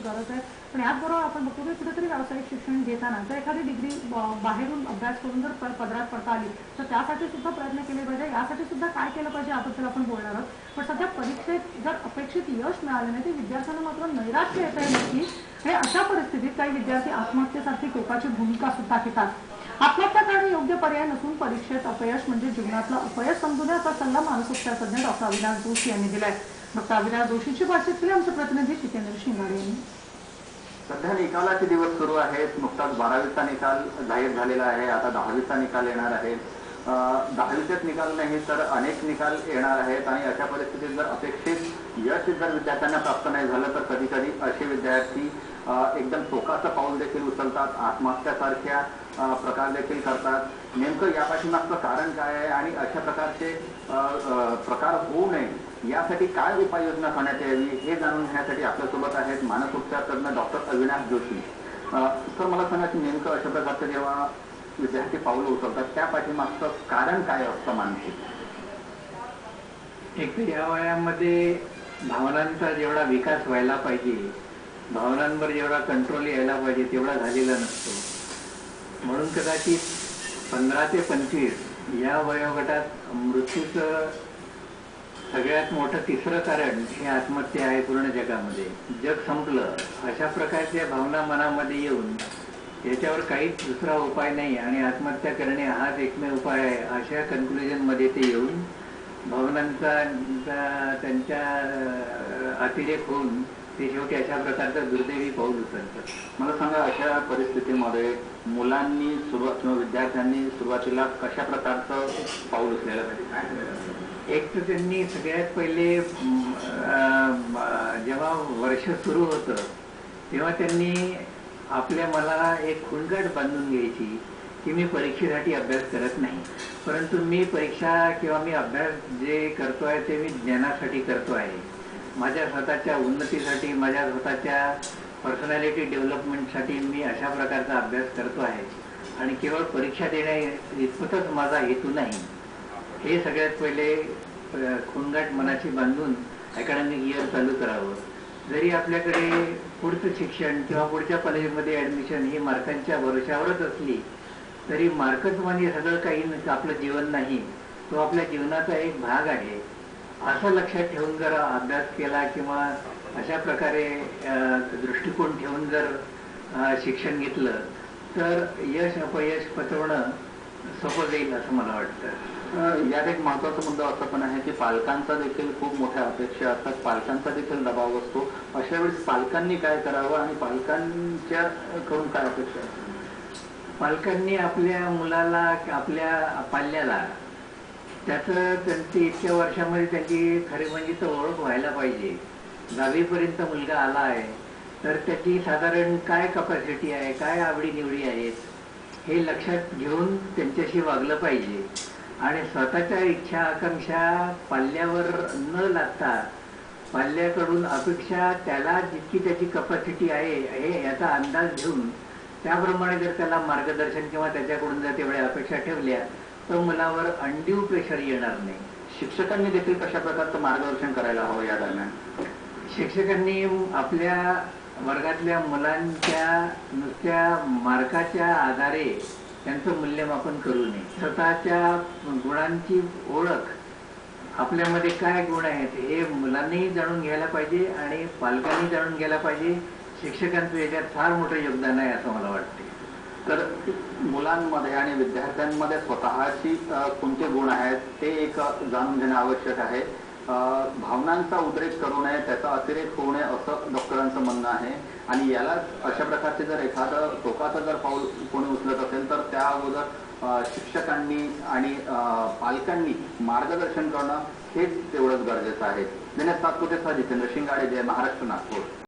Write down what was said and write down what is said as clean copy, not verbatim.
गरज आहे। पण याचबरोबर आपण बघतो की कुठेतरी व्यावसायिक शिक्षण घेताना जर एखादी डिग्री बाहेरून अभ्यास करून जर पदरात पडता आली तर त्यासाठी सुद्धा प्रयत्न केले पाहिजे। यासाठी सुद्धा काय केलं पाहिजे याबद्दल आपण बोलणार आहोत। पण सध्या परीक्षेत जर अपेक्षित यश मिळाले नाही तर विद्यार्थ्यांना मात्र नैराश्य येत आहे नक्की। आणि अशा परिस्थितीत काही विद्यार्थी आत्महत्येसारखी टोकाची भूमिका सुद्धा घेतात। आत्महत्या करणे योग्य पर्याय नसून परीक्षेत अपयश म्हणजे जीवनातला अपयश समजू नये असा सल्ला मानसोपचार तज्ञ डॉक्टर अविनाश जोशी यांनी दिलाय। डॉक्टर अविनाश जोशींची बातचीत केली आमचे प्रतिनिधी जितेंद्र शिंगाडे यांनी। सध्या निकालाचे दिवस सुरू आहेत। नुकताच 12वीचा निकाल जाहीर झालेला आहे। आता 10वीचा निकाल येणार आहे। 10वीचेच निकाल नाही तर अनेक निकाल येणार आहेत आणि अशा परिस्थितीत जर अपेक्षित यश जर विद्यार्थ्यांना प्राप्त नाही झालं तर कधी कधी असे विद्यार्थी एकदम टोकाचं पाऊल देखील उचलतात, आत्महत्यासारख्या प्रकार देखील करतात। नेमकं या पाठीमागचं कारण काय आहे आणि अशा प्रकारचे प्रकार होऊ नये यासाठी काय उपाययोजना करण्यात यावी हे जाणून घेण्यासाठी आपल्यासोबत आहेत मानसोपचार तज्ञ डॉक्टर अविनाश जोशी। सर, मला सांगा की नेमकं अशा प्रकारचं जेव्हा विद्यार्थी पाऊल उचलतात त्या पाठीमागचं कारण काय असतं मानसिक? एक तर या वयामध्ये भावनांचा जेवढा विकास व्हायला पाहिजे, भावनांवर जेवढा कंट्रोल यायला पाहिजे तेवढा झालेला नसतो। म्हणून कदाचित 15 ते 25 या वयोगटात मृत्यूचं सगळ्यात मोठं तिसरं कारण हे आत्महत्या आहे। पूर्ण जगामध्ये जग संपलं अशा प्रकारच्या भावना मनामध्ये येऊन याच्यावर काहीच दुसरा उपाय नाही आणि आत्महत्या करणे हाच एकमेव उपाय आहे अशा कन्क्लुजनमध्ये ते येऊन भावनांचा त्यांच्या अतिरेक होऊन ते शेवटी अशा प्रकारचं दुर्दैवी पाऊल उचलतात। मला सांगा, अशा परिस्थितीमध्ये मुलांनी किंवा विद्यार्थ्यांनी सुरुवातीला कशा प्रकारचं पाऊल उचलायला पाहिजे? एक तर त्यांनी सगळ्यात पहिले जेव्हा वर्ष सुरू होतं तेव्हा त्यांनी आपल्या मनाला एक खुणगाठ बांधून घ्यायची की मी परीक्षेसाठी अभ्यास करत नाही, परंतु मी परीक्षा किंवा मी अभ्यास जे करतो आहे ते मी ज्ञानासाठी करतो आहे, माझ्या स्वतःच्या उन्नतीसाठी, माझ्या स्वतःच्या पर्सनॅलिटी डेव्हलपमेंटसाठी मी अशा प्रकारचा अभ्यास करतो आहे आणि केवळ परीक्षा देण्या इतपतच माझा हेतू नाही। हे सगळ्यात पहिले खुणगाठ मनाची बांधून अकॅडमिक इयर चालू करावं। जरी आपल्याकडे पुढचं शिक्षण किंवा पुढच्या कॉलेजमध्ये ॲडमिशन ही मार्कांच्या भरोशावरच असली तरी मार्कच म्हणजे सगळं काही आपलं जीवन नाही, तो आपल्या जीवनाचा एक भाग आहे असं लक्षात ठेवून जर अभ्यास केला किंवा अशा प्रकारे दृष्टिकोन ठेवून जर शिक्षण घेतलं तर यश अपयश पचवणं सोपं जाईल असं मला वाटतं। यात एक महत्त्वाचा मुद्दा असा पण आहे की पालकांचा देखील खूप मोठ्या अपेक्षा असतात, पालकांचा देखील दबाव असतो। अशा वेळेस पालकांनी काय करावं आणि पालकांच्या कडून काय अपेक्षा असतात? पालकांनी आपल्या मुलाला, आपल्या पाल्याला त्यांची इतक्या वर्षामध्ये त्यांची खरी म्हणजे तर ओळख व्हायला पाहिजे। 10वीपर्यंत मुलगा आला आहे तर त्याची साधारण काय कपॅसिटी आहे, काय आवडीनिवडी आहेत हे लक्षात घेऊन त्यांच्याशी वागलं पाहिजे आणि स्वतःच्या इच्छा आकांक्षा पाल्यावर न लादता पाल्याकडून अपेक्षा त्याला जितकी त्याची कपॅसिटी आहे हे याचा अंदाज घेऊन त्याप्रमाणे जर त्याला मार्गदर्शन किंवा त्याच्याकडून जर तेवढ्या अपेक्षा ठेवल्या तर मुलावर अनड्यू प्रेशर येणार नाही। शिक्षकांनी देखील कशा प्रकारचं मार्गदर्शन करायला हवं या दरम्यान? शिक्षकांनी आपल्या वर्गातल्या मुलांच्या नुसत्या मार्काच्या आधारे त्यांचं मूल्यमापन करू नये। स्वतःच्या गुणांची ओळख, आपल्यामध्ये काय गुण आहेत हे मुलांनीही जाणून घ्यायला पाहिजे आणि पालकांनी जाणून घ्यायला पाहिजे। शिक्षकांचं याच्यात फार मोठं योगदान आहे असं मला वाटते। तर मुलांमध्ये आणि विद्यार्थ्यांमध्ये स्वतःची कोणते गुण आहेत ते एक जाणून घेणं आवश्यक आहे। भावनांचा उद्रेक करू नये, त्याचा अतिरेक होऊ नये असं डॉक्टरांचं म्हणणं आहे आणि याला अशा प्रकारचे जर एखादं टोकाचं जर पाऊल कोणी उचलत असेल तर त्या अगोदर शिक्षकांनी आणि पालकांनी मार्गदर्शन करणं हेच तेवढंच गरजेचं आहे। दिनेश सातपुतेसह जितेंद्र शिंगाडे, जय महाराष्ट्र, नागपूर।